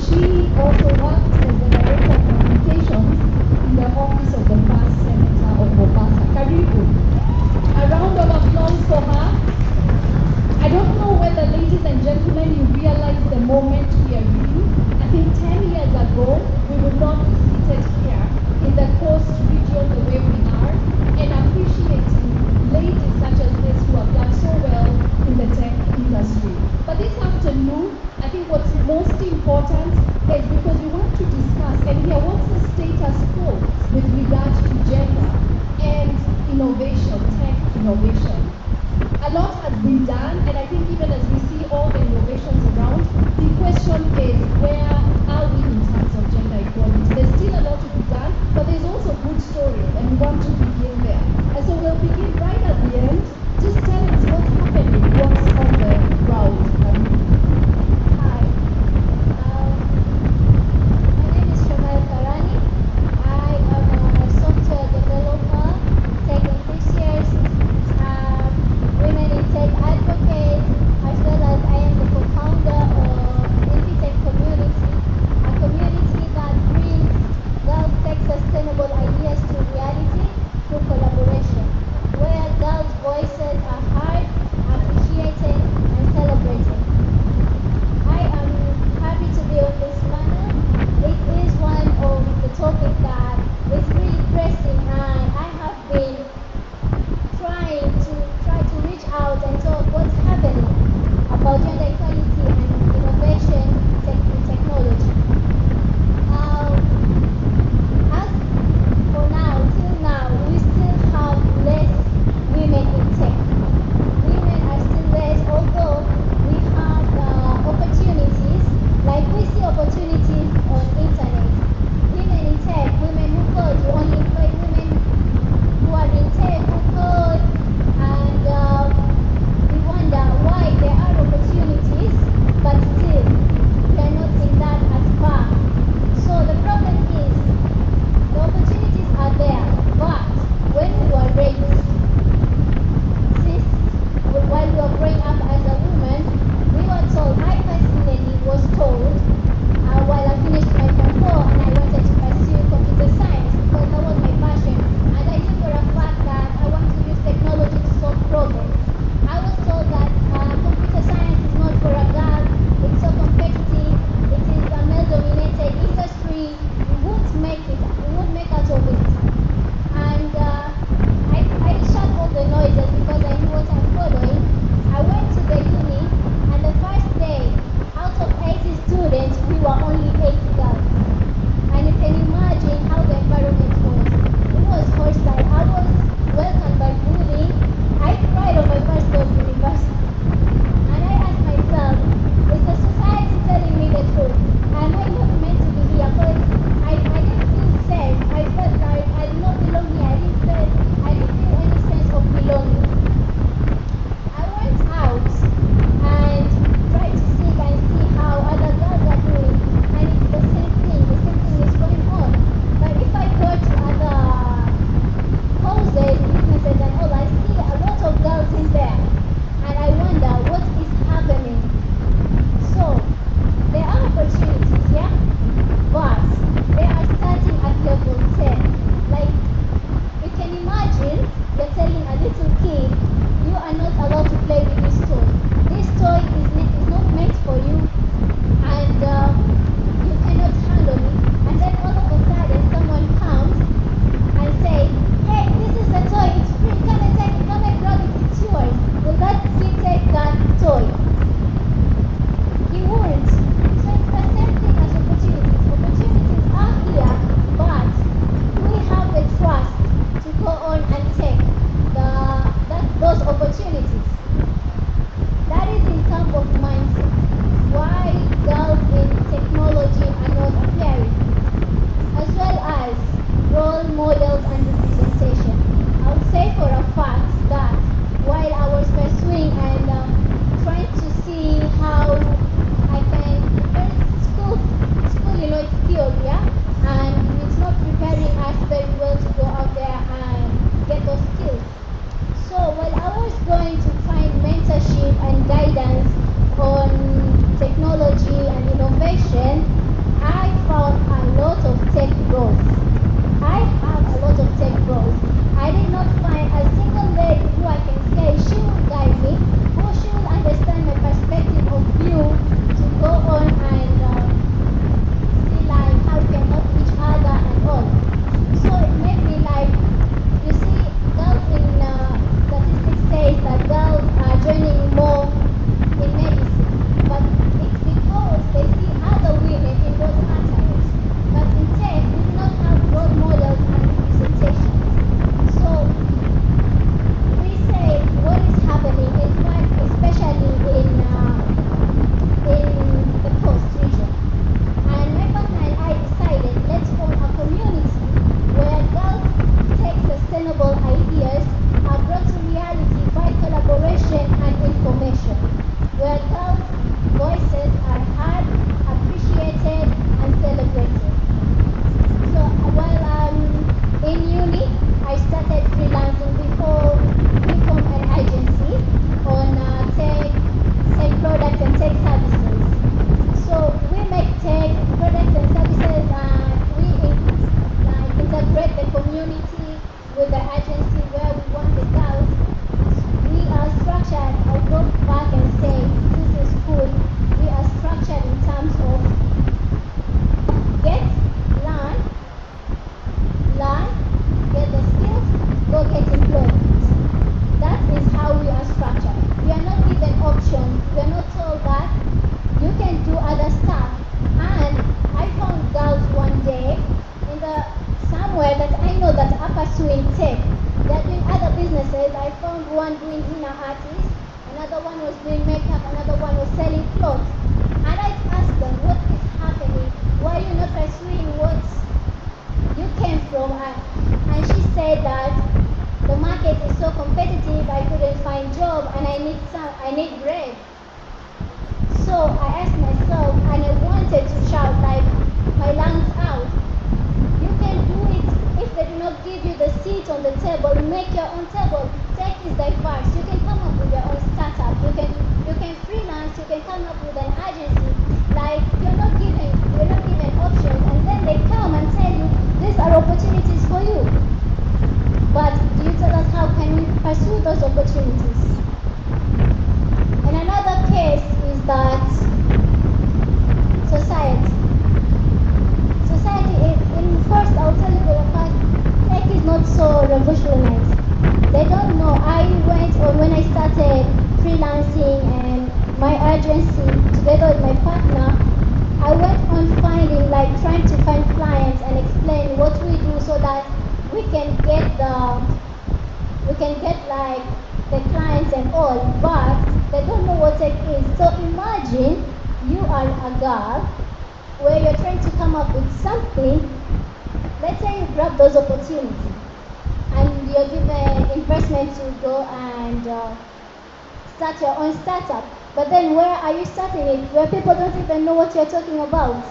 she also worked as the Director of Communications in the office of the first Senator of Mombasa. Karibu. A round of applause for her. I don't know whether, ladies and gentlemen, you realize the moment we are in. I think 10 years ago, we would not be seated here in the coast region the way we are, and appreciating ladies such as this who have done so well in the tech industry. But this afternoon, I think what's most important is because we want to discuss and hear what's the status quo with regard to gender and innovation, tech innovation. A lot has been done, and I think even as we see all the innovations around, the question is, where are we in terms of gender equality? There's still a lot to be done, but there's also good stories, and we want to begin there. And so we'll begin right at the end. Just tell us what's happening, what's on the ground. Hi, my name is Shamayel Karani. I am a software developer, tech enthusiast, women in tech advocate, as well as I am the co-founder of Amphitheater community, a community that brings girls tech sustainable ideas to reality through collaboration, where girls' voice henna artist, another one was doing makeup, another one was selling clothes. And I asked them, what is happening? Why are you not pursuing what you came from? And she said that the market is so competitive, I couldn't find job, and I need bread. So I asked myself, and I wanted to shout like my lungs out. You can do it if they do not give you the seat on the table. Make your own table. Tech is diverse. You can come up with your own startup. You can freelance. You can come up with an agency. Like you're not given options, and then they come and tell you these are opportunities for you. But do you tell us how can we pursue those opportunities? And another case is that society. First, I'll tell you for the fact, tech is not so revolutionized. They don't know. I went on when I started freelancing and my agency together with my partner. I went on trying to find clients and explain what we do so that we can get like the clients and all, but they don't know what tech is. So imagine you are a girl where you're trying to come up with something. Let's say you grab those opportunities and you're given investment to go and start your own startup. But then where are you starting it? Where people don't even know what you're talking about.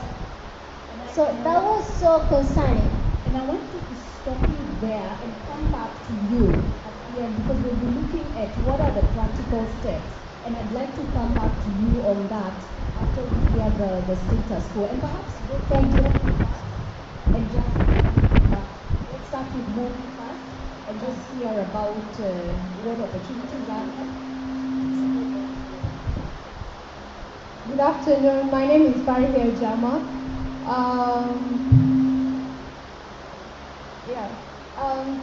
So that was so concerning. And I want to stop you there and come back to you at the end, because we'll be looking at what are the practical steps. And I'd like to come back to you on that after we hear the status quo. And perhaps we can do and just let's start with Mumbi first and just hear about what opportunities are there. Good afternoon. My name is Farhia Jama.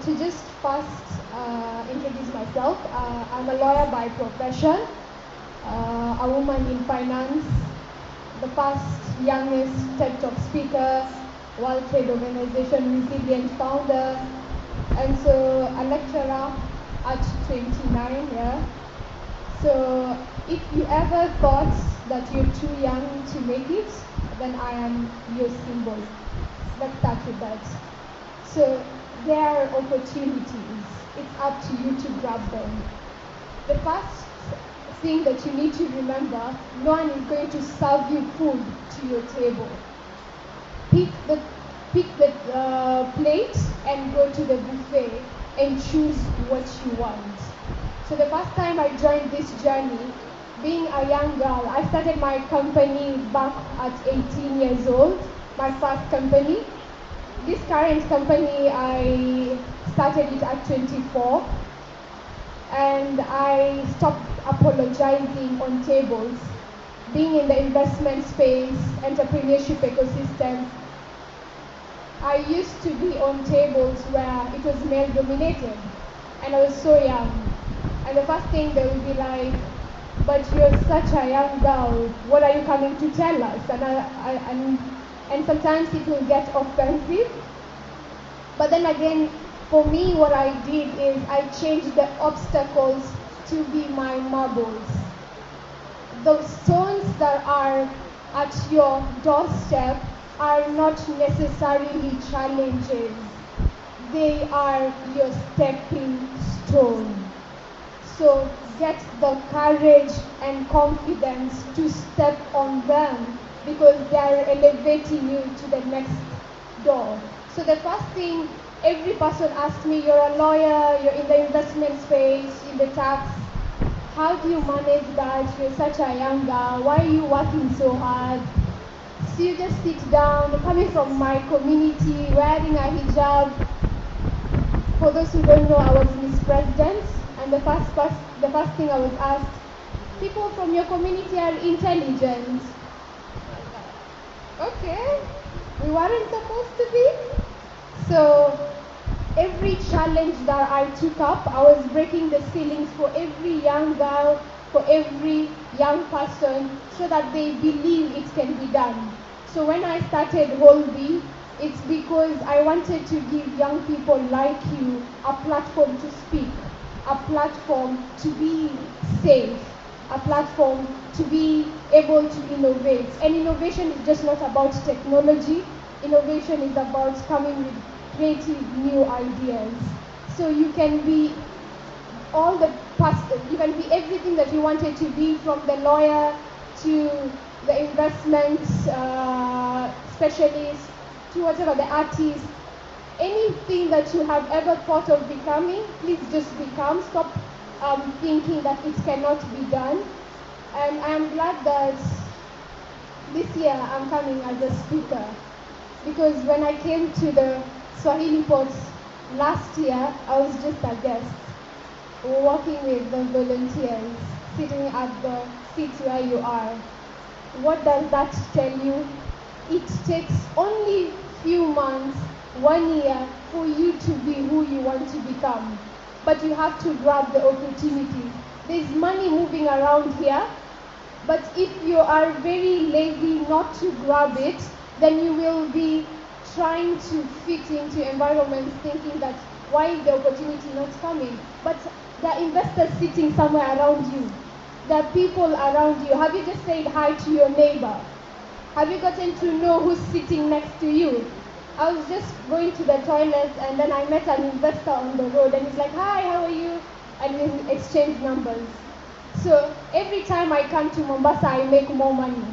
To just first introduce myself, I'm a lawyer by profession, a woman in finance, the first youngest TED Talk speaker, World Trade Organization recipient founder, and so a lecturer at 29, yeah. So if you ever thought that you're too young to make it, then I am your symbol. Let's start with that. So there are opportunities. It's up to you to grab them. The first thing that you need to remember, no one is going to serve you food to your table. Pick the plate and go to the buffet and choose what you want. So the first time I joined this journey, being a young girl, I started my company back at 18 years old, my first company. This current company, I started it at 24, and I stopped apologizing on tables. Being in the investment space, entrepreneurship ecosystem, I used to be on tables where it was male dominated, and I was so young. And the first thing they would be like, but you're such a young girl, what are you coming to tell us? And sometimes it will get offensive. But then again, for me, what I did is I changed the obstacles to be my marbles. The stones that are at your doorstep are not necessarily challenges. They are your stepping stone. So get the courage and confidence to step on them, because they are elevating you to the next door. So the first thing, every person asks me, you're a lawyer, you're in the investment space, in the tax, how do you manage that? You're such a young girl, why are you working so hard? So you just sit down, coming from my community, wearing a hijab. For those who don't know, I was Miss President, and the first thing I was asked, people from your community are intelligent. Okay, we weren't supposed to be. So every challenge that I took up, I was breaking the ceilings for every young girl, for every young person, so that they believe it can be done. So when I started Holby, it's because I wanted to give young people like you a platform to speak. a platform to be safe, a platform to be able to innovate. And innovation is just not about technology. Innovation is about coming with creative new ideas. So you can be all the past, you can be everything that you wanted to be, from the lawyer to the investment specialist to whatever, the artist. Anything that you have ever thought of becoming, please just become. Stop thinking that it cannot be done. And I am glad that this year I'm coming as a speaker, because when I came to the Swahili Pot last year, I was just a guest, working with the volunteers, sitting at the seat where you are. What does that tell you? It takes only few months, 1 year, for you to be who you want to become. But you have to grab the opportunity. There's money moving around here, but if you are very lazy not to grab it, then you will be trying to fit into environments thinking that why is the opportunity not coming? But there are investors sitting somewhere around you. There are people around you. Have you just said hi to your neighbor? Have you gotten to know who's sitting next to you? I was just going to the toilet and then I met an investor on the road and he's like, hi, how are you? And we exchanged numbers. So every time I come to Mombasa, I make more money.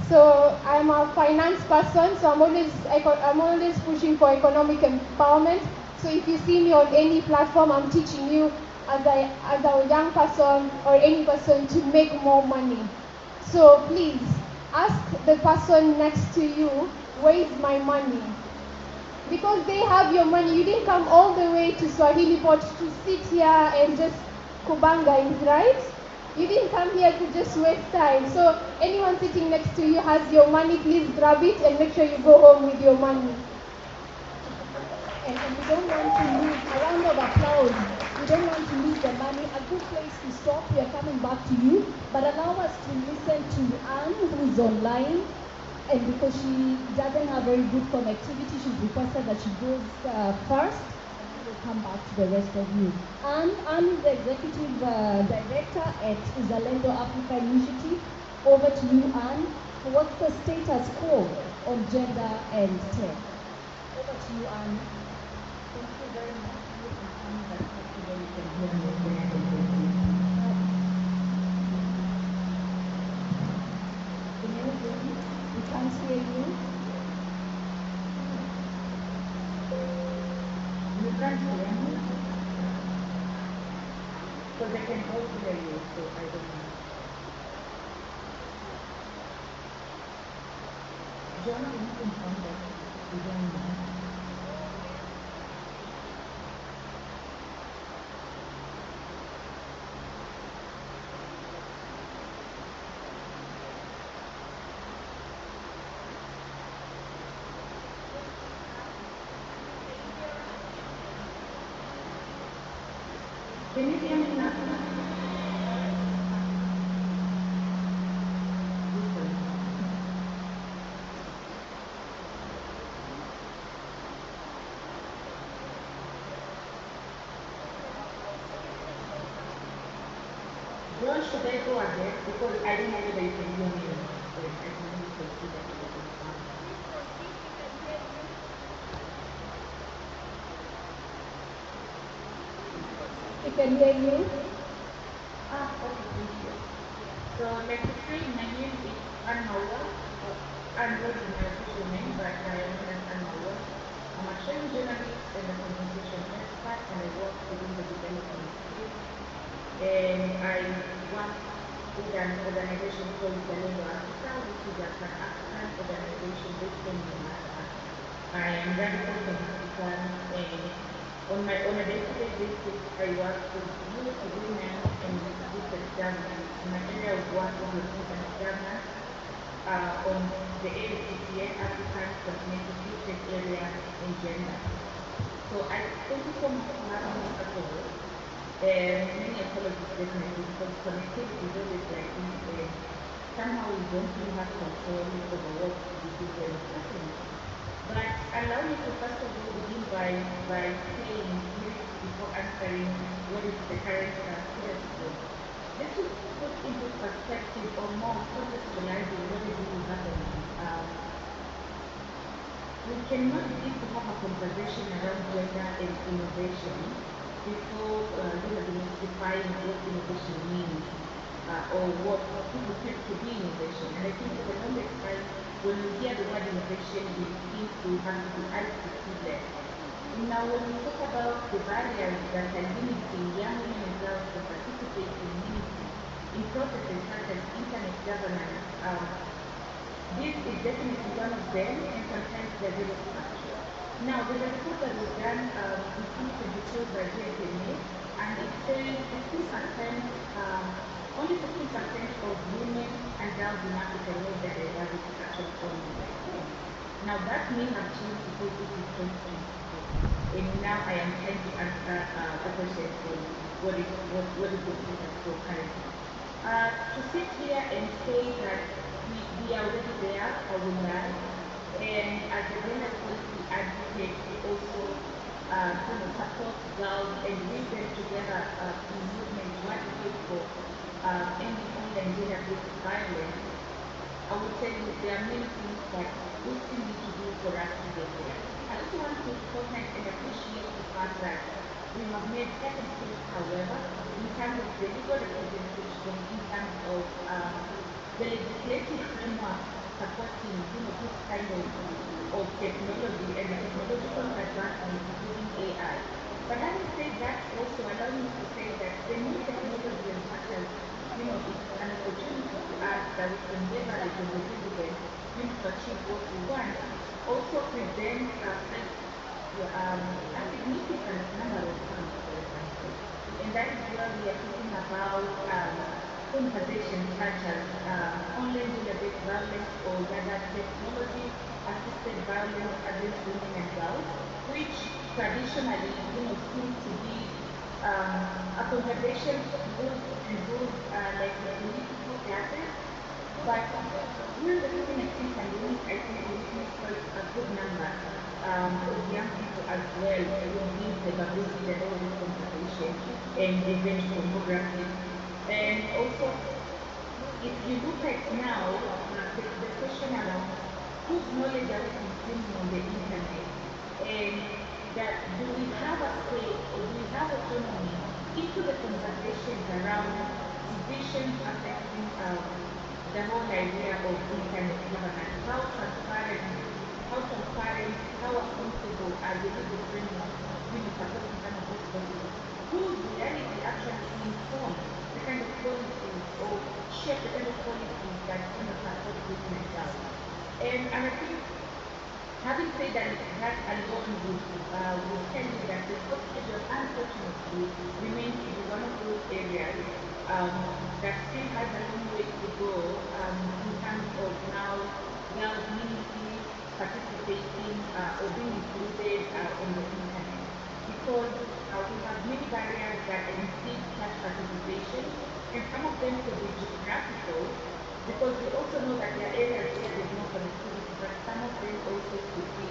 So I'm a finance person, so I'm always pushing for economic empowerment. So if you see me on any platform, I'm teaching you as a young person or any person to make more money. So please ask the person next to you, where is my money? Because they have your money. You didn't come all the way to Swahili Pot to sit here and just kubanga, right? You didn't come here to just waste time. So anyone sitting next to you has your money, please grab it and make sure you go home with your money. And we don't want to lose a round of applause. We don't want to lose the money. A good place to stop. We are coming back to you, but allow us to listen to Anne, who is online, and because she doesn't have very good connectivity, she's requested that she goes first, and we'll come back to the rest of you. Anne is the executive director at Uzalendo Africa Initiative. Over to you, Anne. What's the status quo on gender and tech? Over to you, Anne. Thank you very much. Hopefully you can hear me. Can you hear me? We can't hear you. You can't hear me? Because I can also hear you, so I don't know. John, can you confirm that you don't know? Can you hear me now? John, should I go ahead? Because I don't know whether you can hear me. I can only see that you can We can hear you. Okay, thank you. So, like to say, my name is Anmawa. I'm not my official name, but I am known as Anmawa. I'm a trained journalist and a communication expert, and I work within the development field. And I work with an organization called Uzalendo Africa, which is a Pan-African organization based in Mombasa. I am radical Pan-African, and on a day-to-day basis, I work with youth, women, and youth governance. My area of work is with youth and governance on the AFCCA, African Continental Future Area in gender. So I thank you so much for having me at all. Many apologies definitely, because connectivity is always like this. Somehow we don't really have control over what we do when it's happening. But allow me to first of all begin by saying, before answering what is the current status quo. Just to put into perspective or more contextualizing what is really happening, we cannot begin to have a conversation around gender and innovation before demystifying what innovation means or what people take to be innovation. And I think for the longest time, when we hear the word innovation, we think we have to be ICT-led. Now, when we talk about the barriers that are limiting young women and girls to participate in processes such as internet governance, this is definitely one of them, and sometimes they're very structured. Now, there's a report that was done in 2022 by JPMA, and it says 15%, only 15% of women and girls in Africa know that they are actually only like. Now, that may have changed because this is 2022, and now I am trying to answer the question from what is the status quo currently. To sit here and say that we are already there, or we are, and as a gender policy advocate, we also support girls and bring them together in movement to advocate for ending online gender-based violence. I would tell you there are many things that we still need to do for us to get there. I also want to recognize and appreciate the fact that we have made certain steps, however, in terms of the legal representation, in terms of the legislative framework supporting this kind of technology and the technological advancements, including AI. But having said that, also allow me to say that the new technology, as much as it's an opportunity to us that we can leverage as a citizen to achieve what we want, also presents a significant number of things for the country. And that is where we are talking about conversations such as online gender-based violence or rather technology-assisted violence against women and girls, which traditionally seems to be a conversation goes like the political classes, but during the COVID-19 pandemic, I think we witnessed quite a good number of young people as well being capabilities and all this conversation and revenge pornography. And also, if you look at now, the question around whose knowledge are we consuming on the internet, and that do we have a say or do we have autonomy into the conversations around divisions affecting the whole idea of internet governance, how transparent, how accountable are the legal frameworks supporting some of these policies, whose reality actually inform the kind of policies or shape the kind of policies that support women and girls. And I think having said that alone would tell you that the hospital unfortunately remains to be one of those areas that still has a long way to go in terms of now girls meaningfully participating or being included on the internet. Because we have many barriers that impede such participation, and some of them could be geographical, because we also know that there are areas where there's no connectivity, but some of them also could be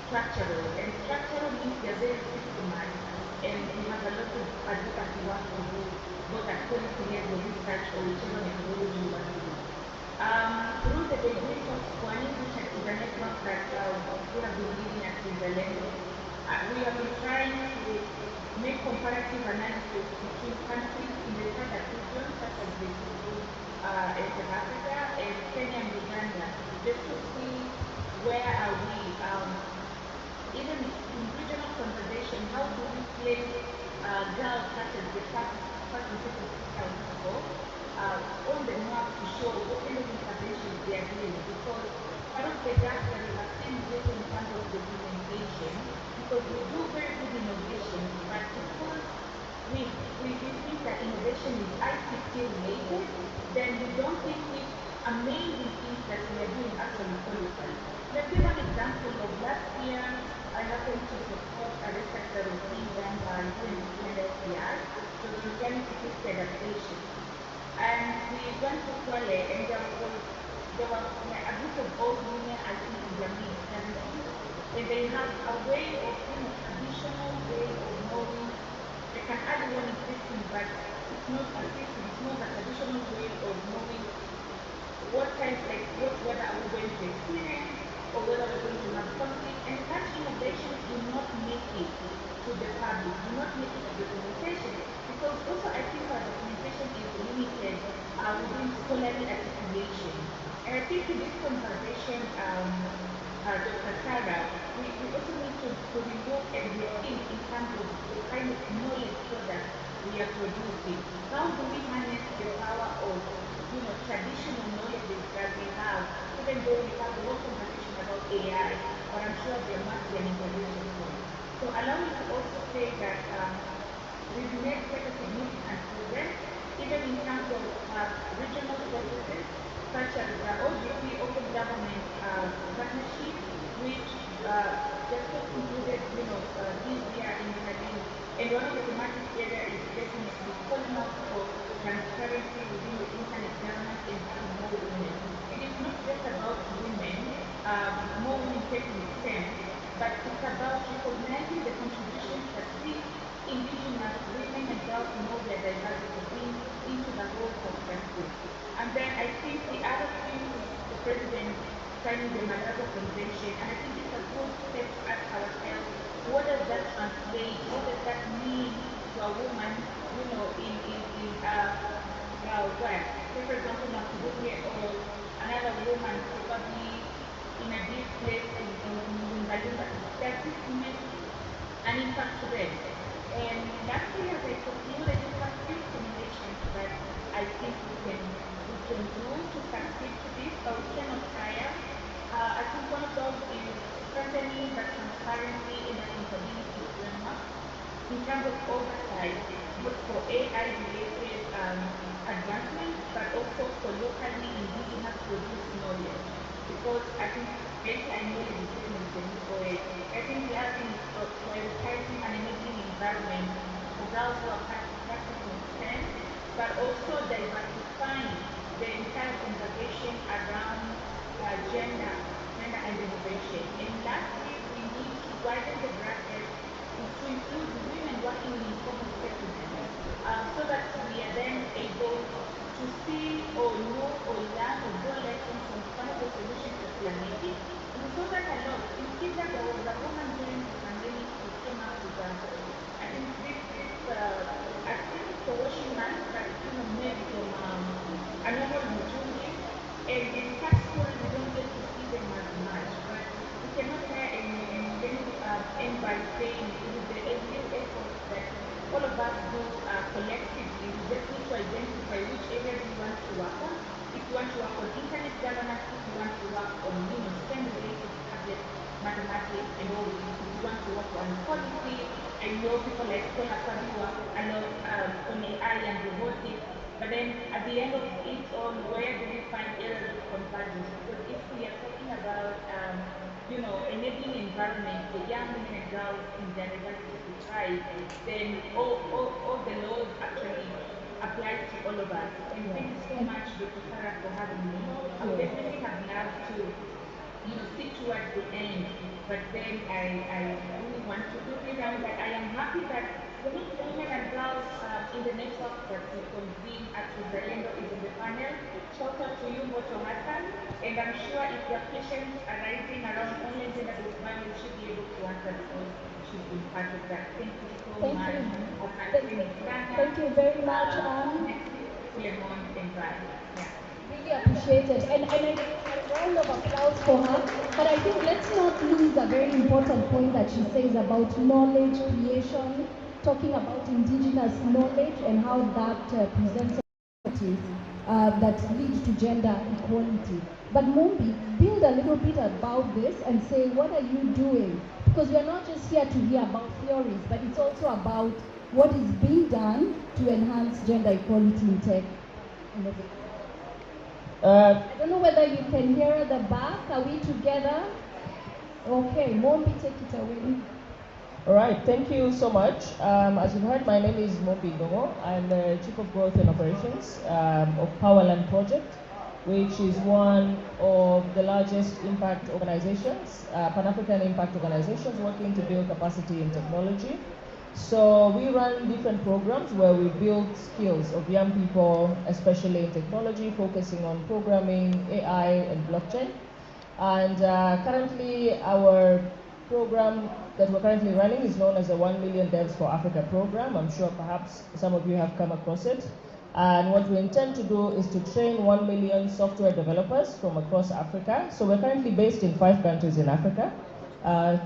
structural. And structural means they're very systemized, and we have a lot of advocacy work to do, both at policy level, research, or whichever methodology you want to do. Through the degree of Pwani, which is a network that we have been leading at Switzerland, we have been trying to make comparative analysis between countries in the SADC region, such as the in South Africa, and Kenya and Uganda, just to see where are we, even in regional conversation, how do we place girls such as the first and second speaker on the map to show what kind of interventions they are doing, because part of the gap that we have seen is in terms of documentation, because we do very good innovation, but because we think that innovation is ICT related, then we don't think if amazing things that we are doing actually qualify. Let's give an example of last year. I happened to support a research that was being done by UNDP and SDR, so the maternity adaptation. And we went to Kwale, and there were like a group of old women, I think in their mid-70s, and they have a way of, traditional way of knowing can add one interesting, but it's not assisting. It's not a traditional way of knowing what kind, like whether are we going to experience or whether we're going to have something. And such innovations do not make it to the public, do not make it to documentation, because also I think our documentation is limited within scholarly articulation. And I think in this conversation, Dr. Tara, we also need to relook and rethink in terms of the kind of knowledge product we are producing. How do we harness the power of traditional knowledge that we have, even though we have a lot of conversation about AI, but I'm sure there must be an integration point. So allow me to also say that we've made quite a significant progress, even in terms of regional processes, such as the OGP Open Government Partnership, which just got concluded, this year in Berlin. And one of the thematic areas is definitely calling out for transparency within the internet governance and having more women. And it's not just about women, more women taking STEM, but it's about recognizing the contributions that these indigenous women and girls know their diversity bring into the whole perspective. And then I think the other thing is the president signing the Malabo Convention, and I think it's a good step to ask ourselves, what does that translate? What does that mean to a woman, where, say for example, Makubuye or another woman probably in a deep place in Mumbi, does this make an impact to them? And lastly, as I conclude, I just have three recommendations that I think we can do to succeed to this, but we cannot tire. I think one of those is strengthening the transparency and accountability framework in terms of oversight, both for AI-related advancements, but also for locally indigenous produced knowledge. Because I think AI knowledge is definitely the new oil. I think the other thing is prioritizing an enabling environment for girls who are practicing STEM, but also diversifying the entire conversation around gender and innovation. And lastly, we need to widen the bracket to include women working in informal settlements, so that we are then able to see or know or learn or draw lessons from some of the solutions that we are making. And we saw that a lot. In Kenya, there was a woman during the pandemic who came up with I think I think it's for washing masks, but made from a normal mutungi. And in such stories, we don't get to see them as much, but we cannot end by saying with the every effort that all of us do collectively, we just need to identify which areas we want to work on. If you want to work on internet governance, if you want to work on STEM-related subjects, mathematics, and all this, if you want to work on policy, I know people like Scholar Fabi work a lot on AI and robotics. But then at the end of it all, where do we find areas of convergence? Because if we are talking about, enabling environment for young women and girls in their diversity to thrive, then all the laws actually apply to all of us. And thank you so much, Dr. Farah, for having me. I would definitely have loved to stick towards the end, but then I really want to do this. But I am happy that one of the women and girls in the network that we convene at Uzalendo is on the panel. Shout out to you, Moto Hassan, and I'm sure if there are questions arising around online gender-based violence, she'll be able to answer because she's been part of that. Thank you so much. Thank you very much, Lemon and bye. Yeah. Really appreciate it. And I a round of applause for her. But I think let's not lose a very important point that she says about knowledge creation, talking about indigenous knowledge and how that presents opportunities that lead to gender equality. But Mumbi, build a little bit about this and say, what are you doing? Because we are not just here to hear about theories, but it's also about what is being done to enhance gender equality in tech. I don't know whether you can hear at the back. Are we together? Okay, Mumbi, take it away. All right, thank you so much. As you've heard, my name is Mumbi Ndung'u. I'm the Chief of Growth and Operations of Powerland Project, which is one of the largest impact organizations, Pan-African impact organizations working to build capacity in technology. So we run different programs where we build skills of young people, especially in technology, focusing on programming, AI, and blockchain. And currently, our program that we're currently running is known as the 1 Million Devs for Africa program. I'm sure perhaps some of you have come across it. And what we intend to do is to train 1 million software developers from across Africa. So we're currently based in 5 countries in Africa.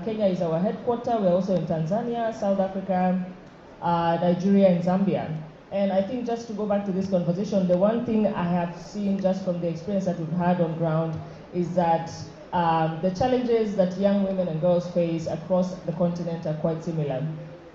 Kenya is our headquarters. We're also in Tanzania, South Africa, Nigeria, and Zambia. And I think just to go back to this conversation, the one thing I have seen just from the experience that we've had on ground is that the challenges that young women and girls face across the continent are quite similar.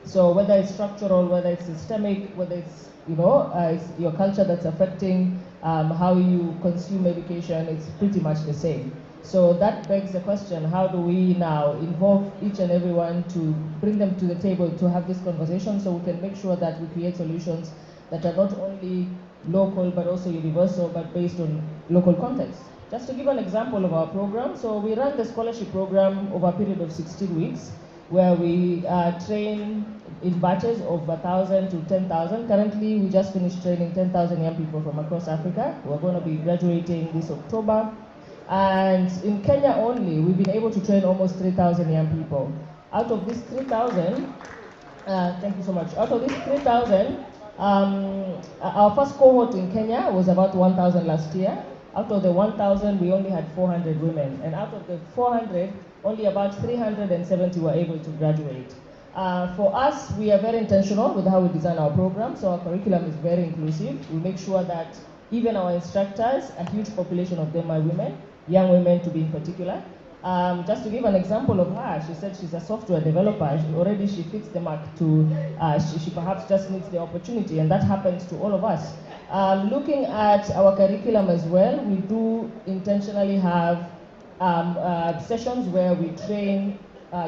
So whether it's structural, whether it's systemic, whether it's it's your culture that's affecting how you consume education, it's pretty much the same. So that begs the question, how do we now involve each and everyone to bring them to the table to have this conversation so we can make sure that we create solutions that are not only local but also universal but based on local context. Just to give an example of our program, so we run the scholarship program over a period of 16 weeks where we train in batches of 1,000 to 10,000. Currently, we just finished training 10,000 young people from across Africa. We're going to be graduating this October. And in Kenya only, we've been able to train almost 3,000 young people. Out of these 3,000, thank you so much. Out of these 3,000, our first cohort in Kenya was about 1,000 last year. Out of the 1,000, we only had 400 women. And out of the 400, only about 370 were able to graduate. For us, we are very intentional with how we design our program. So our curriculum is very inclusive. We make sure that even our instructors, a huge population of them are women, young women to be in particular. Just to give an example of her, she said she's a software developer. She fits the mark to, she perhaps just needs the opportunity, and that happens to all of us. Looking at our curriculum as well, we do intentionally have sessions where we train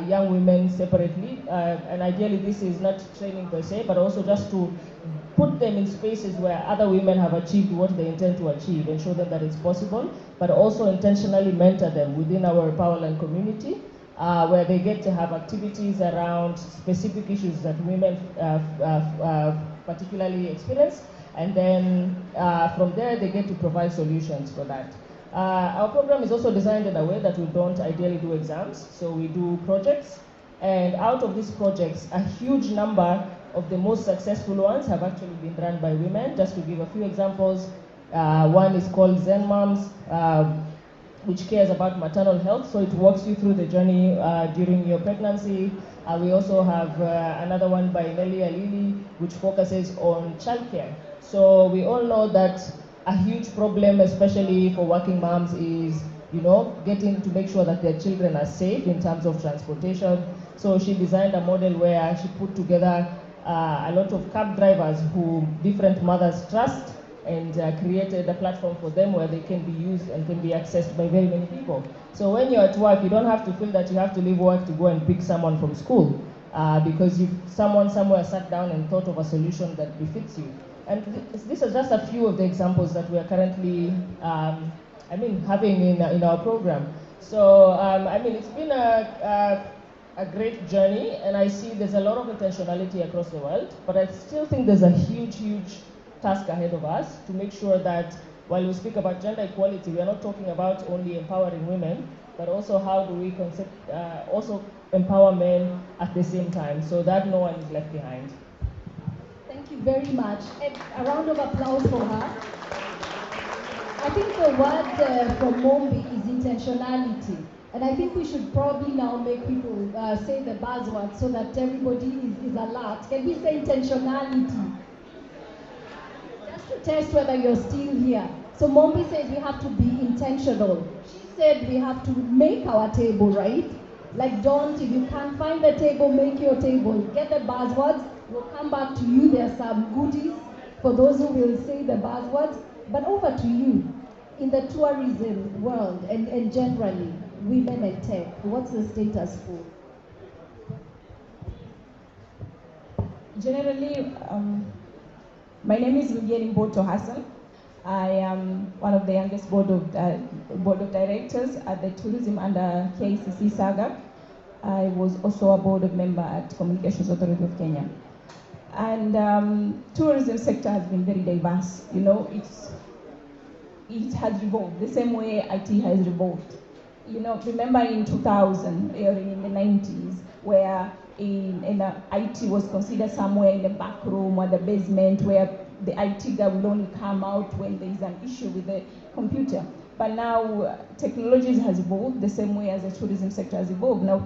young women separately, and ideally this is not training per se, but also just to put them in spaces where other women have achieved what they intend to achieve and show them that it's possible, but also intentionally mentor them within our Powerland community, where they get to have activities around specific issues that women particularly experience, and then from there they get to provide solutions for that. Our program is also designed in a way that we don't ideally do exams, so we do projects, and out of these projects, a huge number of the most successful ones have actually been run by women. Just to give a few examples, one is called Zen Moms, which cares about maternal health, so it walks you through the journey during your pregnancy. We also have another one by Nelly Alili, which focuses on childcare. So we all know that a huge problem, especially for working moms, is getting to make sure that their children are safe in terms of transportation. So she designed a model where she put together a lot of cab drivers who different mothers trust, and created a platform for them where they can be used and can be accessed by very many people. So when you're at work, you don't have to feel that you have to leave work to go and pick someone from school, because someone somewhere sat down and thought of a solution that befits you. And these are just a few of the examples that we are currently having in our program. So it's been a great journey, and I see there's a lot of intentionality across the world, but I still think there's a huge task ahead of us to make sure that while we speak about gender equality, we are not talking about only empowering women, but also how do we also empower men at the same time, so that no one is left behind. Thank you very much. And a round of applause for her. I think the word from Mumbi is intentionality. And I think we should probably now make people say the buzzword so that everybody is alert. Can we say intentionality? Just to test whether you're still here. So Mumbi says we have to be intentional. She said we have to make our table, right? Like if you can't find the table, make your table. Get the buzzwords. We'll come back to you. There are some goodies for those who will say the buzzwords. But over to you. In the tourism world and generally, women in tech, what's the status quo? Generally, my name is Mugeni Mboto Hassan. I am one of the youngest board of directors at the tourism under KCC SAGA. I was also a board member at Communications Authority of Kenya. And tourism sector has been very diverse. You know, it has evolved the same way IT has evolved. You know, remember in 2000 or in the 90s, where IT was considered somewhere in the back room or the basement, where the IT guy will only come out when there is an issue with the computer. But now technology has evolved the same way as the tourism sector has evolved. Now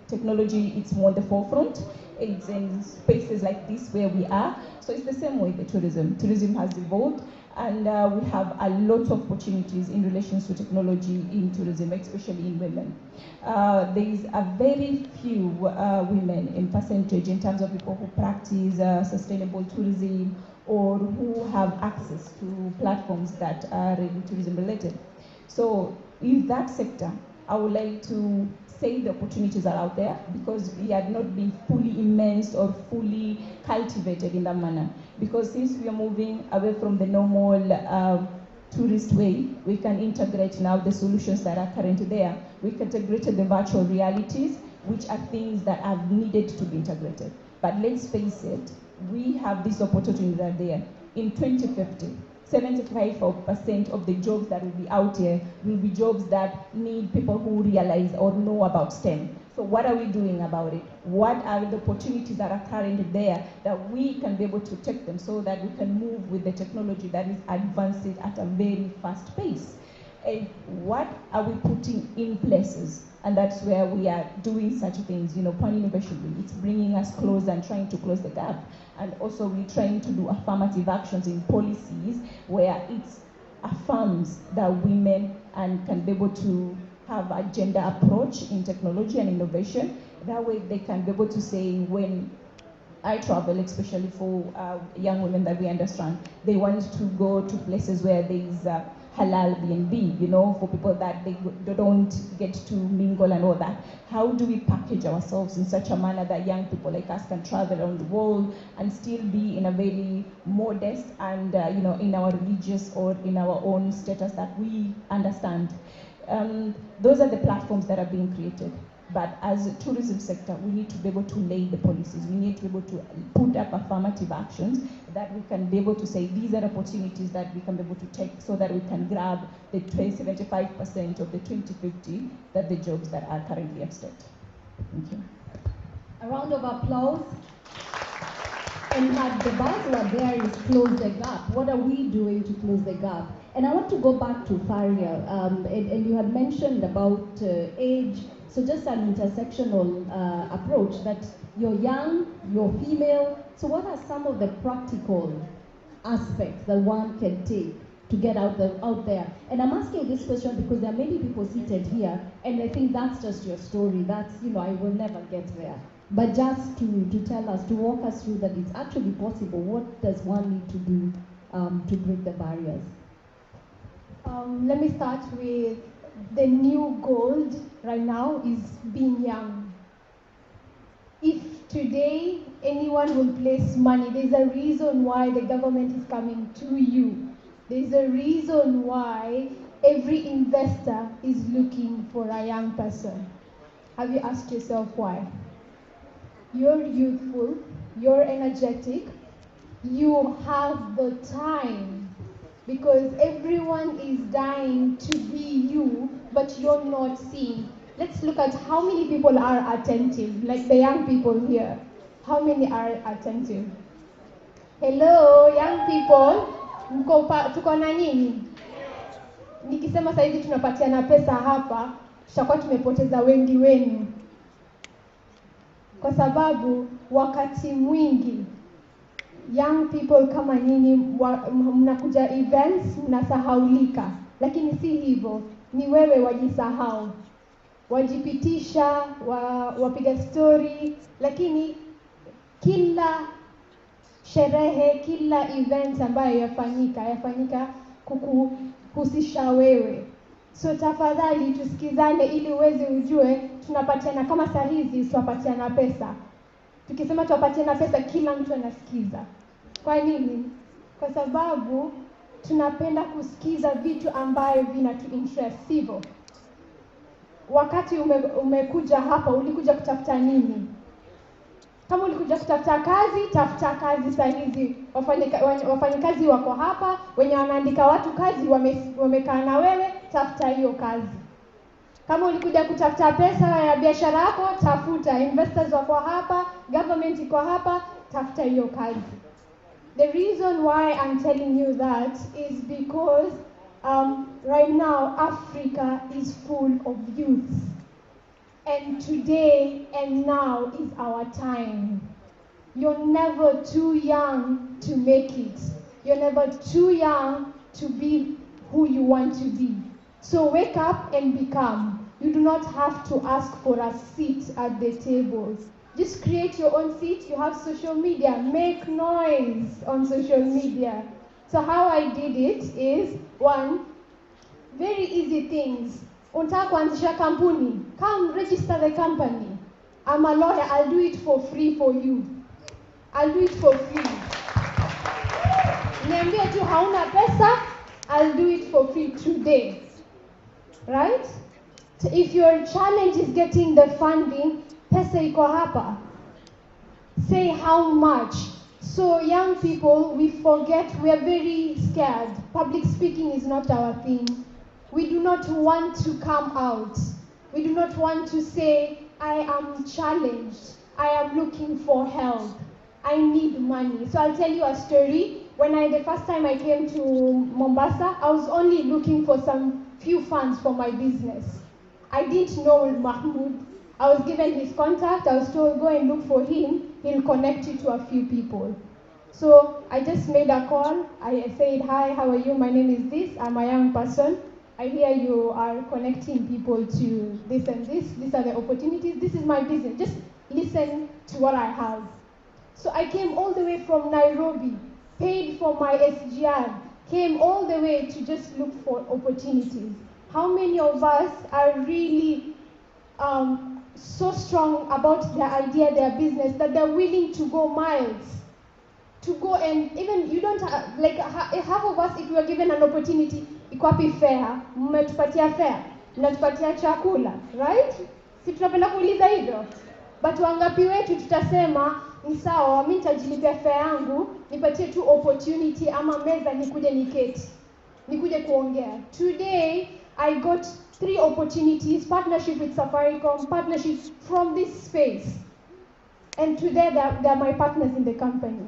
technology, it's more on the forefront. It's in spaces like this where we are. So it's the same way the tourism. Tourism has evolved, and we have a lot of opportunities in relation to technology in tourism, especially in women. There is a very few women in percentage in terms of people who practice sustainable tourism or who have access to platforms that are tourism related. So in that sector, I would like to say the opportunities are out there, because we have not been fully immersed or fully cultivated in that manner. Because since we are moving away from the normal tourist way, we can integrate now the solutions that are currently there. We can integrate the virtual realities, which are things that are needed to be integrated. But let's face it, we have these opportunities that are there. In 2050, 75% of the jobs that will be out here will be jobs that need people who realize or know about STEM. So what are we doing about it? What are the opportunities that are currently there that we can be able to take them so that we can move with the technology that is advancing at a very fast pace? And what are we putting in places? And that's where we are doing such things. You know, Pwani Innovation, it's bringing us closer and trying to close the gap. And also we're trying to do affirmative actions in policies where it affirms that women and can be able to have a gender approach in technology and innovation. That way they can be able to say, when I travel, especially for young women that we understand, they want to go to places where there is halal B&B, you know, for people that they don't get to mingle and all that. How do we package ourselves in such a manner that young people like us can travel around the world and still be in a very modest and, you know, in our religious or in our own status that we understand? Those are the platforms that are being created. But as a tourism sector, we need to be able to lay the policies. We need to be able to put up affirmative actions that we can be able to say, these are opportunities that we can be able to take so that we can grab the 75% of the 2050 that the jobs that are currently at stake. Thank you. A round of applause. And the buzzword there is close the gap. What are we doing to close the gap? And I want to go back to Farhia, and you had mentioned about age. So just an intersectional approach, that you're young, you're female. So what are some of the practical aspects that one can take to get out there? And I'm asking this question because there are many people seated here, and I think that's just your story. That's, you know, I will never get there. But just to tell us, to walk us through that it's actually possible. What does one need to do to break the barriers? Let me start with the new gold right now is being young. If today anyone will place money, there's a reason why the government is coming to you. There's a reason why every investor is looking for a young person. Have you asked yourself why? You're youthful, you're energetic, you have the time. Because everyone is dying to be you, but you're not seen. Let's look at how many people are attentive, like the young people here. How many are attentive? Hello, young people. Tuko na nini? Nikisema sasa hivi tunapatiana pesa hapa, tutakuwa tumepoteza wengi wenu. Kwa sababu wakati mwingi young people kama nyinyi mnakuja events mnasahaulika, lakini si hivyo, ni wewe wajisahau, wajipitisha, wapiga story, lakini kila sherehe, kila event ambayo yafanyika kukuhusisha wewe. So tafadhali tusikizane ili uweze ujue tunapatiana, kama saa hizi tunapatiana pesa. Tukisema tunapatiana pesa, kila mtu anasikiza. Kwa nini? Kwa sababu tunapenda kusikiza vitu ambayo vinatu interest, sivyo? wakati umekuja hapa ulikuja kutafuta nini? Kama ulikuja kutafuta kazi, tafuta kazi saa hizi. Wafanyikazi wako hapa, wenye wanaandika watu kazi wamekaa na wewe, tafuta hiyo kazi. Kama ulikuja kutafuta pesa ya biashara yako, tafuta. Investors wako hapa, government iko hapa, tafuta hiyo kazi. The reason why I'm telling you that is because right now Africa is full of youth. And today and now is our time. You're never too young to make it. You're never too young to be who you want to be. So wake up and become. You do not have to ask for a seat at the tables. Just create your own seat. You have social media. Make noise on social media. So how I did it is, one, very easy things. Unataka kuanzisha kampuni, come register the company. I'm a lawyer, I'll do it for free for you. I'll do it for free. Niambie tu hauna pesa, I'll do it for free today. Right? So if your challenge is getting the funding, pesa iko hapa. Say how much. So young people, we forget, we are very scared. Public speaking is not our thing. We do not want to come out. We do not want to say, I am challenged. I am looking for help. I need money. So I'll tell you a story. The first time I came to Mombasa, I was only looking for some few funds for my business. I didn't know Mahmoud. I was given his contact. I was told, go and look for him. He'll connect you to a few people. So I just made a call. I said, hi, how are you? My name is this. I'm a young person. I hear you are connecting people to this and this. These are the opportunities. This is my business. Just listen to what I have. So I came all the way from Nairobi, paid for my SGR, came all the way to just look for opportunities. How many of us are really so strong about their idea, their business, that they're willing to go miles? To go and even, you don't have, like half of us, if we are given an opportunity, iko wapi fare? Mmetupatia fare, mnatupatia chakula, right? Si tunapenda kuuliza hivyo? But wangapi wetu tutasema, ni sawa, mimi nitajilipia fare yangu, nipatie tu opportunity ama meza nikuje niketi, nikuje kuongea. Today, I got 3 opportunities, partnership with Safaricom, partnership from this space. And today, they're my partners in the company.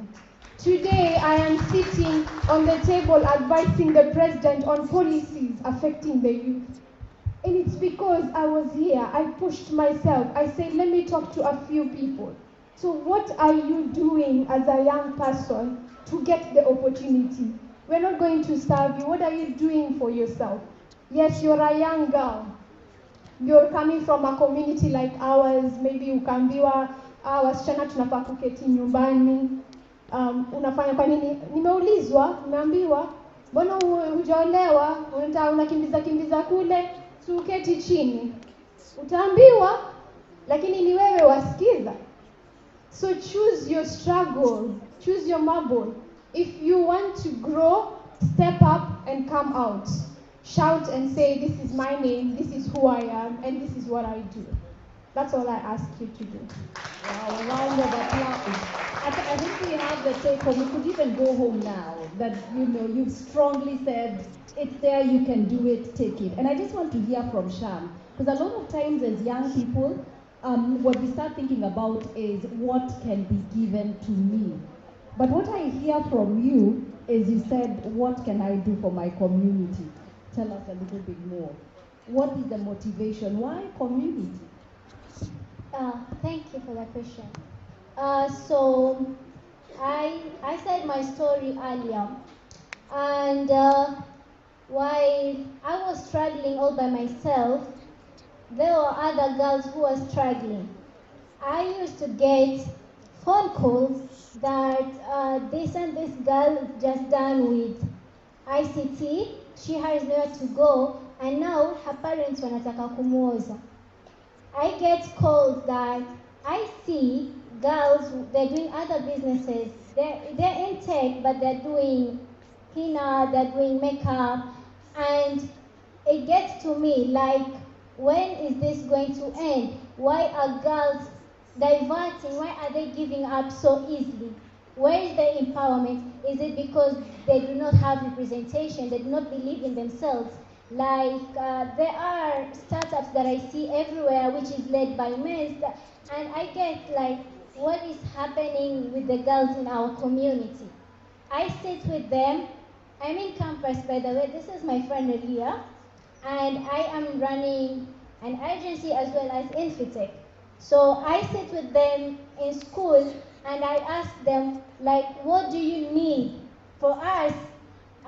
Today, I am sitting on the table advising the president on policies affecting the youth. And it's because I was here, I pushed myself. I said, let me talk to a few people. So what are you doing as a young person to get the opportunity? We're not going to starve you. What are you doing for yourself? Yes, you're a young girl. You're coming from a community like ours. Maybe ukaambiwa, wasichana tunafaa kuketi nyumbani. Unafanya kwa nini? Nimeambiwa, mbona hujaolewa? Unakimbiza kule, uketi chini. Utaambiwa, lakini ni wewe wasikiza. So choose your struggle, choose your marble. If you want to grow, step up and come out. Shout and say, this is my name, this is who I am, and this is what I do. That's all I ask you to do. Wow, a round of applause. I think we have the take home. We could even go home now. That, you've strongly said, it's there, you can do it, take it. And I just want to hear from Sham. Because a lot of times as young people, what we start thinking about is what can be given to me. But what I hear from you is you said, what can I do for my community? Tell us a little bit more. What is the motivation? Why community? Thank you for that question. So I said my story earlier, and while I was struggling all by myself, there were other girls who were struggling. I used to get phone calls that this and this girl just done with ICT, she has nowhere to go, and now her parents wanataka kumuoza. I get calls that I see girls, they're doing other businesses. They're in tech, but they're doing henna, they're doing makeup, and it gets to me like when is this going to end? Why are girls diverting? Why are they giving up so easily? Where is their empowerment? Is it because they do not have representation, they do not believe in themselves? Like, there are startups that I see everywhere which is led by men, and I get like, what is happening with the girls in our community? I sit with them. I'm in campus, by the way. This is my friend Elia, and I am running an agency as well as Amphitheater. So I sit with them in school and I ask them, like, what do you need for us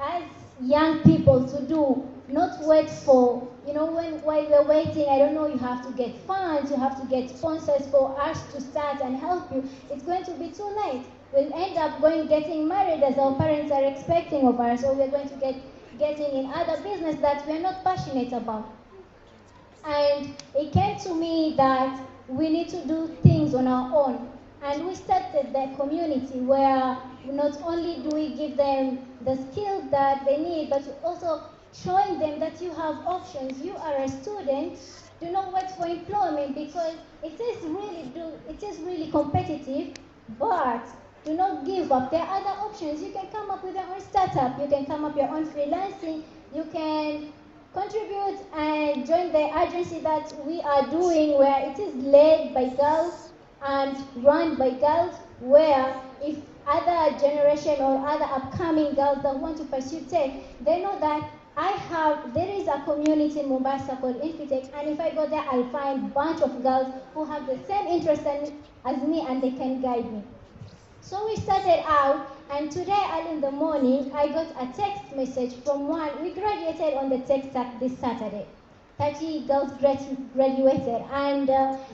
as young people to do? Not wait for, while we're waiting, I don't know, you have to get funds, you have to get sponsors for us to start and help you. It's going to be too late. We'll end up getting married as our parents are expecting of us, or we're going to getting in other business that we're not passionate about. And it came to me that we need to do things on our own. And we started the community where not only do we give them the skills that they need, but also showing them that you have options. You are a student, do not wait for employment, because it is really competitive, but do not give up. There are other options. You can come up with your own startup, you can come up with your own freelancing, you can contribute and join the agency that we are doing, where it is led by girls and run by girls, where if other generation or other upcoming girls that want to pursue tech, they know that there is a community in Mombasa called Amphitheater, and if I go there, I'll find a bunch of girls who have the same interest as me, and they can guide me. So we started out, and today early in the morning, I got a text message from one. We graduated on the tech stack this Saturday. 30 girls graduated, and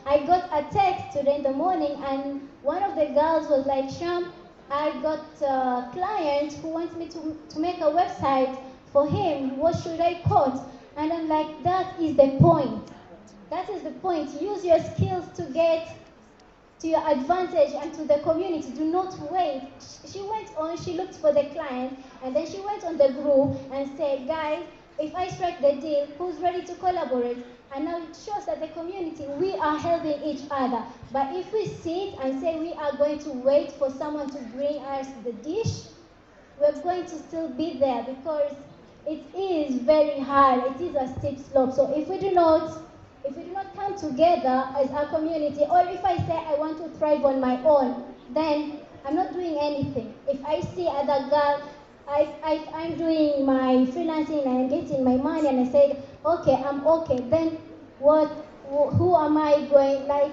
I got a text today in the morning, and one of the girls was like, Sham, I got a client who wants me to make a website for him. What should I quote? And I'm like, that is the point. That is the point. Use your skills to get to your advantage and to the community. Do not wait. She went on, she looked for the client, and then she went on the group and said, guys, if I strike the deal, who's ready to collaborate? And now it shows that the community, we are helping each other. But if we sit and say we are going to wait for someone to bring us the dish, we're going to still be there, because it is very hard. It is a steep slope. So if we do not come together as a community, or if I say I want to thrive on my own, then I'm not doing anything. If I see other girls, I'm doing my freelancing and I'm getting my money, and I say, okay, I'm okay, then who am I going, like,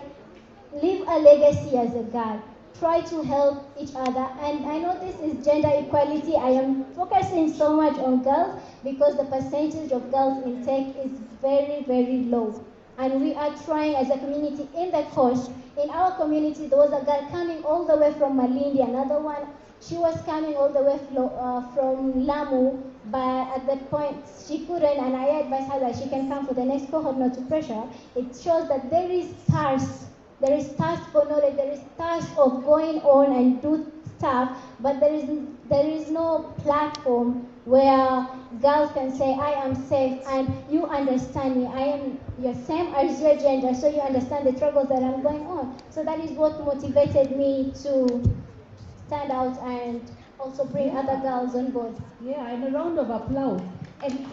leave a legacy as a girl. Try to help each other. And I know this is gender equality. I am focusing so much on girls because the percentage of girls in tech is very, very low. And we are trying as a community in the coast. In our community, there was a girl coming all the way from Malindi, another one, she was coming all the way from Lamu, but at that point she couldn't, and I advised her that she can come for the next cohort, not to pressure. It shows that there is thirst for knowledge, there is thirst of going on and do stuff, but there is no platform where girls can say, I am safe and you understand me, I am your same as your gender, so you understand the struggles that I'm going on. So that is what motivated me to stand out and also bring other girls on board. Yeah, and a round of applause. And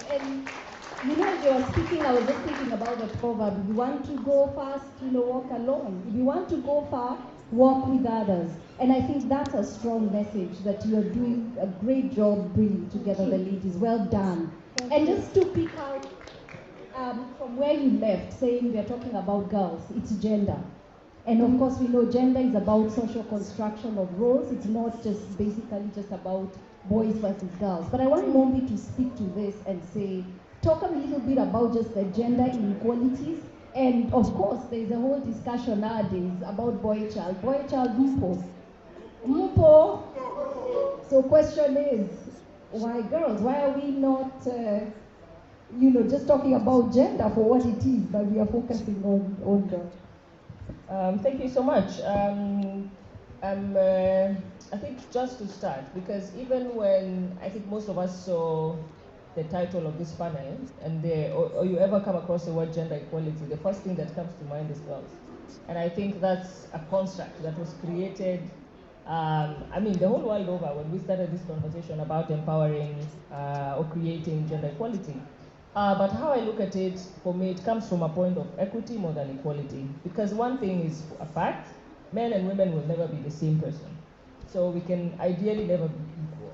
you know, as you were speaking, I was just thinking about the proverb, if you want to go fast, walk alone. If you want to go far, walk with others. And I think that's a strong message that you are doing a great job bringing together the ladies. Well done. And just to pick out from where you left, saying we are talking about girls, it's gender. And of course, we know gender is about social construction of roles. It's not just basically just about boys versus girls. But I want Mumbi to speak to this and say, talk a little bit about just the gender inequalities. And of course, there's a whole discussion nowadays about boy child. Boy child, mpo. Mpo. So question is, why girls? Why are we not, just talking about gender for what it is, but we are focusing on girls? Thank you so much. I think just to start, because even when I think most of us saw the title of this panel, and or you ever come across the word gender equality, the first thing that comes to mind is girls. And I think that's a construct that was created, I mean, the whole world over when we started this conversation about empowering or creating gender equality. But how I look at it, for me, it comes from a point of equity more than equality. Because one thing is a fact, men and women will never be the same person. So we can ideally never be equal.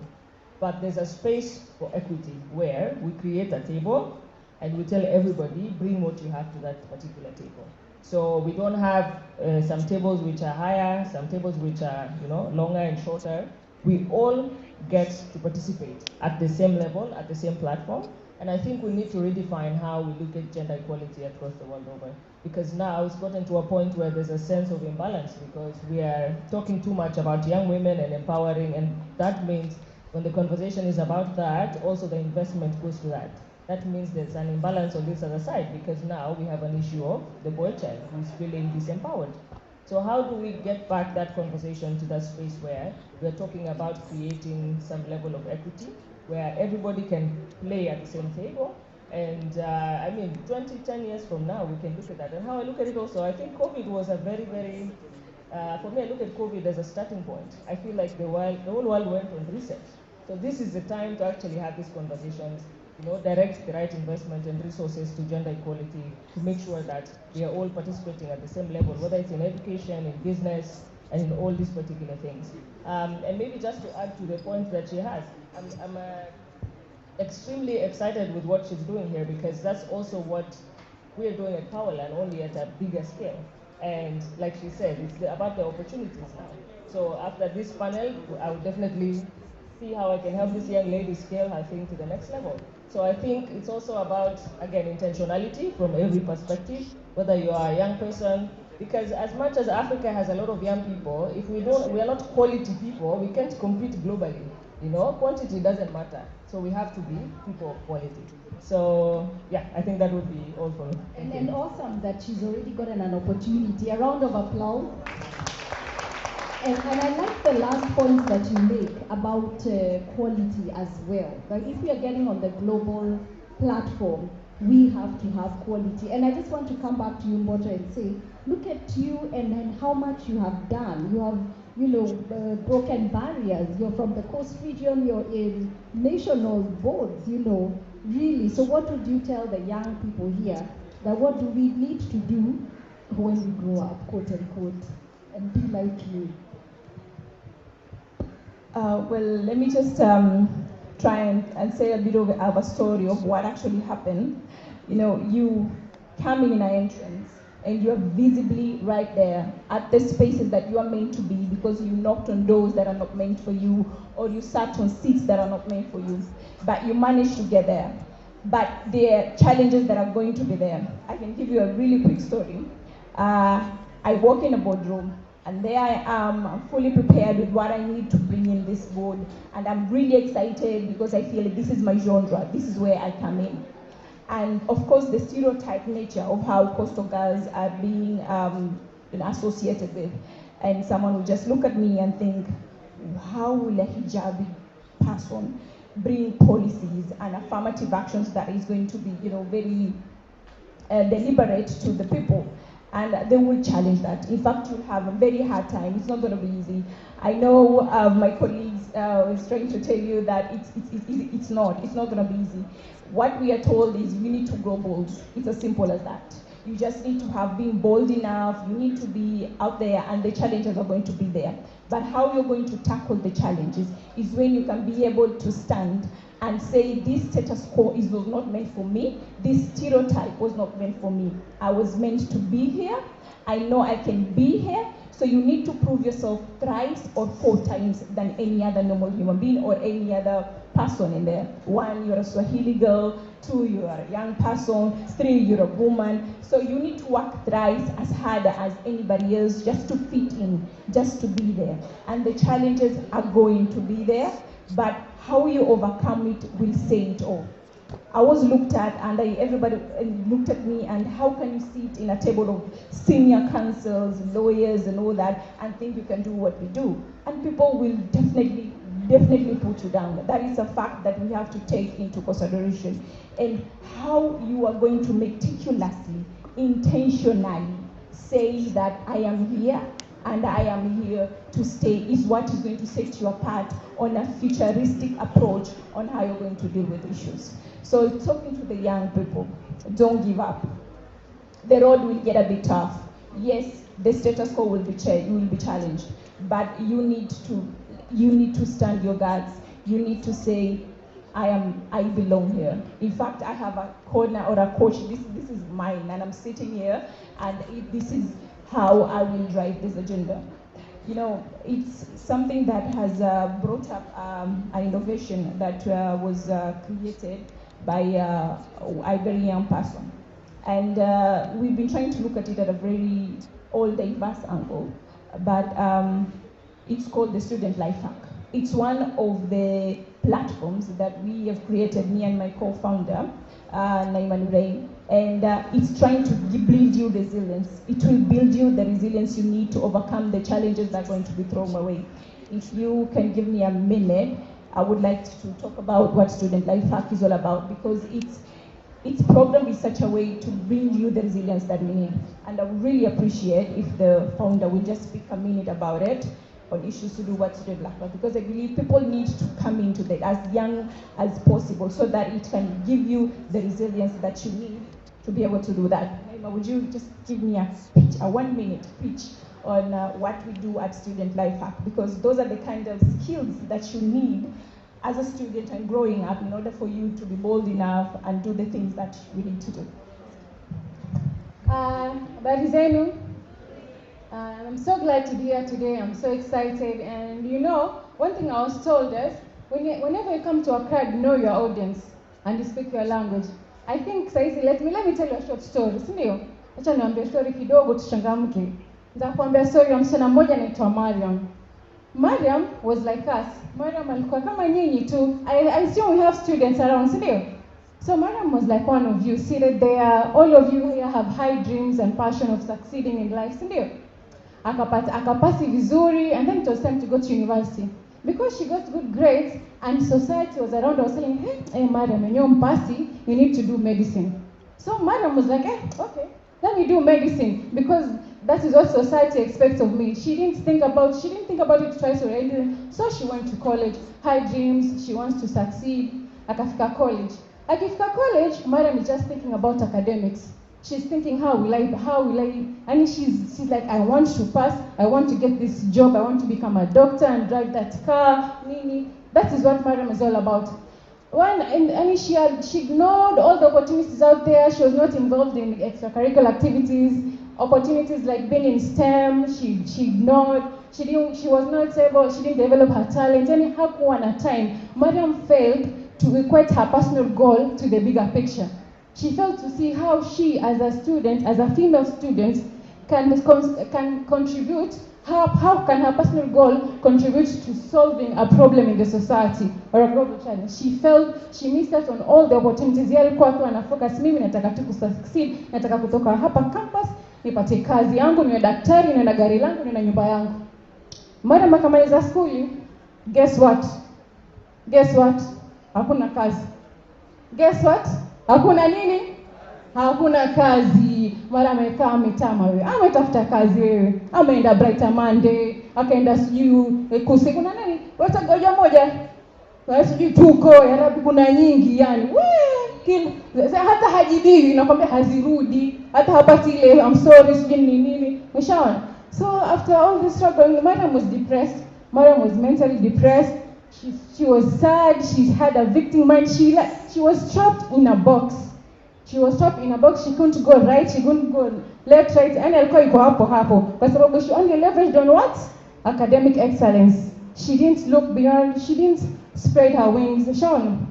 But there's a space for equity where we create a table and we tell everybody, bring what you have to that particular table. So we don't have some tables which are higher, some tables which are longer and shorter. We all get to participate at the same level, at the same platform. And I think we need to redefine how we look at gender equality across the world over. Because now it's gotten to a point where there's a sense of imbalance because we are talking too much about young women and empowering, and that means when the conversation is about that, also the investment goes to that. That means there's an imbalance on this other side because now we have an issue of the boy child who's feeling disempowered. So how do we get back that conversation to that space where we're talking about creating some level of equity, where everybody can play at the same table? And I mean, 10 years from now, we can look at that. And how I look at it also, I think COVID was a very, very, for me, I look at COVID as a starting point. I feel like the whole world went on reset. So this is the time to actually have these conversations, direct the right investment and resources to gender equality to make sure that we are all participating at the same level, whether it's in education, in business, and in all these particular things. And maybe just to add to the point that she has, I'm extremely excited with what she's doing here because that's also what we're doing at Powerland, only at a bigger scale. And like she said, it's about the opportunities now. So after this panel, I will definitely see how I can help this young lady scale her thing to the next level. So I think it's also about, again, intentionality from every perspective, whether you are a young person, because as much as Africa has a lot of young people, if we are not quality people, we can't compete globally. Quantity doesn't matter. So we have to be people of quality. So yeah, I think that would be all for me. And awesome that she's already gotten an opportunity. A round of applause. And I like the last point that you make about quality as well. Like if we are getting on the global platform, we have to have quality. And I just want to come back to you, Mboto, and say, look at you and how much you have done. You have, broken barriers. You're from the coast region, you're in national boards, really. So what would you tell the young people here that what do we need to do when we grow up, quote unquote, and be like you? Well, let me just try and say a bit of a story of what actually happened. You come in an entrance and you're visibly right there at the spaces that you are meant to be because you knocked on doors that are not meant for you or you sat on seats that are not meant for you, but you managed to get there. But there are challenges that are going to be there. I can give you a really quick story. I walk in a boardroom and there I am, I'm fully prepared with what I need to bring in this board, and I'm really excited because I feel like this is my genre, this is where I come in. And of course, the stereotype nature of how coastal girls are being associated with. And someone will just look at me and think, how will a hijabi person bring policies and affirmative actions that is going to be, very deliberate to the people? And they will challenge that. In fact, you'll have a very hard time. It's not going to be easy. I know my colleagues is trying to tell you that it's not going to be easy. What we are told is you need to grow bold. It's as simple as that. You just need to have been bold enough. You need to be out there, and the challenges are going to be there. But how you're going to tackle the challenges is when you can be able to stand and say, this status quo was not meant for me. This stereotype was not meant for me. I was meant to be here. I know I can be here. So you need to prove yourself thrice or 4 times than any other normal human being or any other person in there. 1, you're a Swahili girl. 2, you are a young person. 3, you're a woman. So you need to work thrice as hard as anybody else just to fit in, just to be there. And the challenges are going to be there, but how you overcome it will say it all. I was looked at, and everybody looked at me, and how can you sit in a table of senior counsels, lawyers, and all that, and think you can do what we do? And people will definitely definitely put you down. That is a fact that we have to take into consideration. And how you are going to meticulously, intentionally say that I am here and I am here to stay is what is going to set you apart on a futuristic approach on how you're going to deal with issues. So talking to the young people, don't give up. The road will get a bit tough. Yes, the status quo will be challenged, but you need to stand your guards. You need to say, I belong here. In fact, I have a corner or a coach. This is mine, and I'm sitting here, and this is how I will drive this agenda. You know, it's something that has brought up an innovation that was created by a very young person. And we've been trying to look at it at a very all diverse angle, but it's called the Student Life Hack. It's one of the platforms that we have created, me and my co-founder, Naiman Ray, and it's trying to build you resilience. It will build you the resilience you need to overcome the challenges that are going to be thrown away. If you can give me a minute, I would like to talk about what Student Life Hack is all about, because it's programmed in such a way to bring you the resilience that we need. And I would really appreciate if the founder will just speak a minute about it on issues to do with Student Life Hack, because I believe people need to come into that as young as possible so that it can give you the resilience that you need to be able to do that. Naima, would you just give me a 1 minute pitch on what we do at Student Life Hack, because those are the kind of skills that you need as a student and growing up in order for you to be bold enough and do the things that we need to do. Habari zenu. I'm so glad to be here today. I'm so excited. And you know, one thing I was told is, whenever you come to a crowd, know your audience and you speak your language. I think saizi, let me tell you a short story. Sindio? Acha niambie story kidogo tuchangamke. Nitakwambia story ya msichana mmoja anaitwa Mariam. Mariam was like us. Mariam alikuwa kama nyinyi tu. I assume we have students around, sindio? So Mariam was like one of you, seated there. All of you here have high dreams and passion of succeeding in life, sindio? Akapasi vizuri, and then it was time to go to university. Because she got good grades, and society was around her saying, hey Mariam, when you're mpasi, you need to do medicine. So Mariam was like, okay, let me do medicine, because that is what society expects of me. She didn't think about it twice or anything. So she went to college, high dreams, she wants to succeed. Akafika college. Akifika college, Mariam is just thinking about academics. She's thinking, how will I, and she's like, I want to pass, I want to get this job, I want to become a doctor and drive that car, Nini. That is what Mariam is all about. She ignored all the opportunities out there. She was not involved in extracurricular activities, opportunities like being in STEM, she ignored. She was not able, she didn't develop her talent, and hakuwa na time. Mariam failed to equate her personal goal to the bigger picture. She failed to see how she, as a student, as a female student, can contribute, how can her personal goal contribute to solving a problem in the society or a global challenge. She missed out on all the opportunities. Yeye alikuwa tu ana focus, mimi nataka tu kusucceed, nataka kutoka hapa campus, nipate kazi yangu, niwe daktari, niwe na gari langu, niwe na nyumba yangu. Mariam akamaliza skuli, guess what? Hakuna kazi. Guess what? Hakuna nini? Hakuna kazi. Mara amekaa ametama wewe. Ametafuta kazi wewe. Ameenda Brighter Monday, akaenda kusi kuna nani? Wata goja moja. Wewe sijui tuko ya Rabi kuna nyingi yani. Hata hajibiwi nakwambia hazirudi. Hata hapati ile I'm sorry sijui nini. Umeshaona? So after all this struggle, Mariam was depressed. Mariam was mentally depressed. She was sad. She had a victim mind. She was trapped in a box. She couldn't go right. She couldn't go left, right. And alikuwa iko hapo. Kwa sababu she only leveraged on what? Academic excellence. She didn't look beyond. She didn't spread her wings. Sean.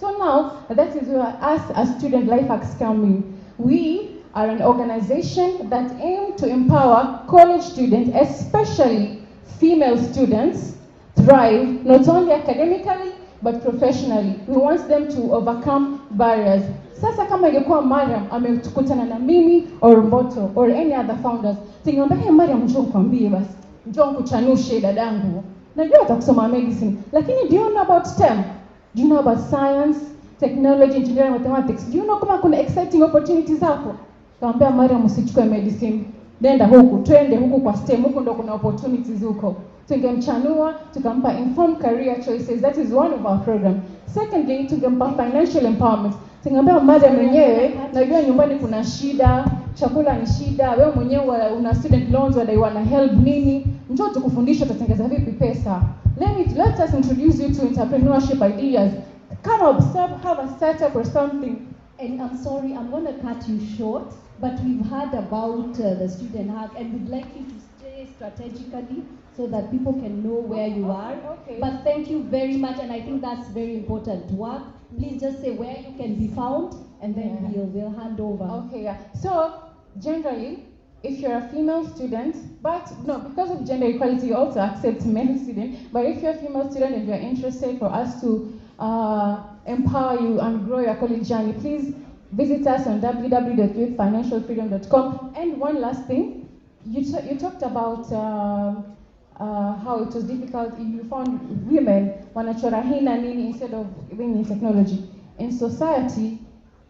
So now that is where us as Student Life Hacks come in. We are an organization that aims to empower college students, especially female students, thrive not only academically but professionally. We want them to overcome barriers. Sasa kama ingekuwa Mariam amekutana na mimi or Mboto or any other founders, tingeomba Mariam njoo nikwambie basi. Njoo nikuchanushe dadangu. najua watakusoma medicine, lakini do you know about STEM? Do you know about science, technology, engineering, mathematics? Do you know kama kuna exciting opportunities hapo? Kaambia Mariam usichukue medicine, nenda huku, twende huku kwa STEM, huku ndo kuna opportunities huko. Tungemchanua, tukampa informed career choices. That is one of our program. Secondly, tungempa financial empowerment. Tungeambia Mariam mwenyewe, najua nyumbani kuna shida, chakula ni shida, wewe mwenyewe una student loans, wadaiwa na help nini, njoo tukufundisha tutengeza vipi pesa. Let us introduce you to entrepreneurship ideas. Come observe, have a startup or something. And I'm sorry, I'm going to cut you short, but we've heard about the student hub, and we'd like you to stay strategically so that people can know where you are. Okay. But thank you very much, and I think that's very important work. Please just say where you can be found, and then we'll hand over. Okay, yeah. So, generally, if you're a female student, but no, because of gender equality, you also accept male students. But if you're a female student and you're interested for us to empower you and grow your college journey, please visit us on www.youthfinancialfreedom.com. And one last thing, you talked about how it was difficult. You found women wanachora hina nini instead of being in technology. In society,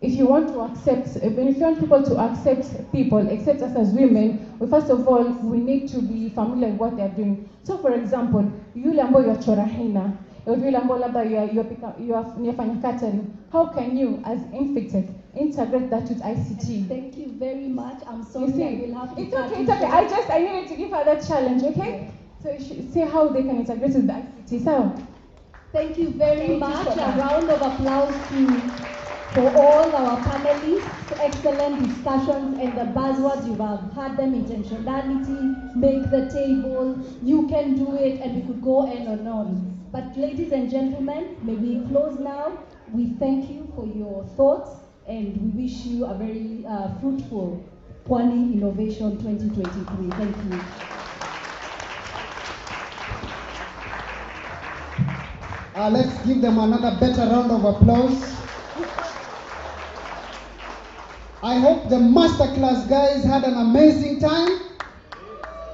if you want to accept, if you want people to accept us as women, well, first of all, we need to be familiar with what they are doing. So, for example, yule ambao yachora hina, yule ambao labda yafanya catering, how can you, as Amphitheater, integrate that with ICT? Thank you very much. I'm sorry, I will have to It's okay. I needed to give her that challenge, okay? So you should see how they can integrate with the ICT. So, thank you very much. A round of applause for all our panelists. Excellent discussions, and the buzzwords you have had them: intentionality, make the table, you can do it, and we could go on and on. But ladies and gentlemen, may we close now. We thank you for your thoughts, and we wish you a very fruitful Pwani Innovation 2023. Thank you. Let's give them another better round of applause. I hope the masterclass guys had an amazing time.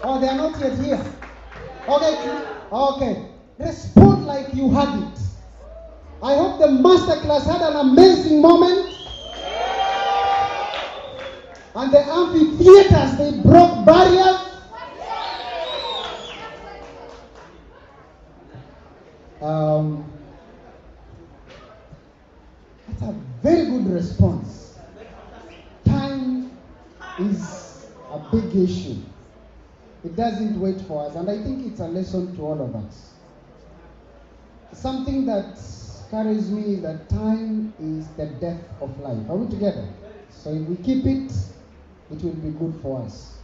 Oh, they are not yet here. Okay. Respond like you had it. I hope the masterclass had an amazing moment. And the amphitheaters, they broke barriers. That's a very good response. Time is a big issue. It doesn't wait for us, and I think it's a lesson to all of us. Something that carries me is that time is the death of life. Are we together? So if we keep it, it will be good for us.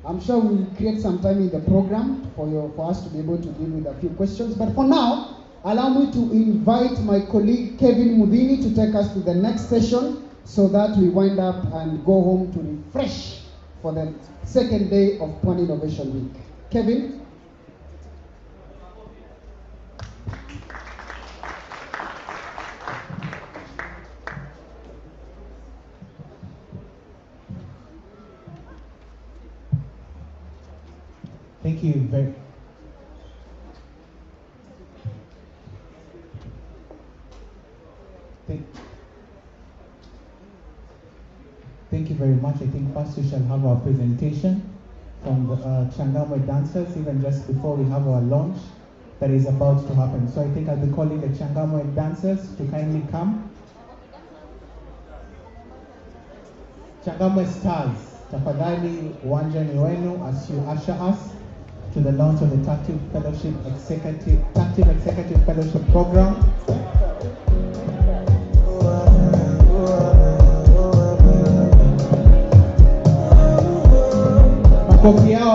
I'm sure we'll create some time in the program for us to be able to deal with a few questions. But for now, allow me to invite my colleague Kevin Mudini to take us to the next session so that we wind up and go home to refresh for the second day of Pwani Innovation Week. Kevin? Thank you very Thank you very much. I think first we shall have our presentation from the Changamwe dancers, even just before we have our launch that is about to happen. So I think I'll be calling the Changamwe dancers to kindly come. Changamwe stars, tafadhali uwanja ni wenu as you usher us to the launch of the Tactive Executive Fellowship Program. Makofi yao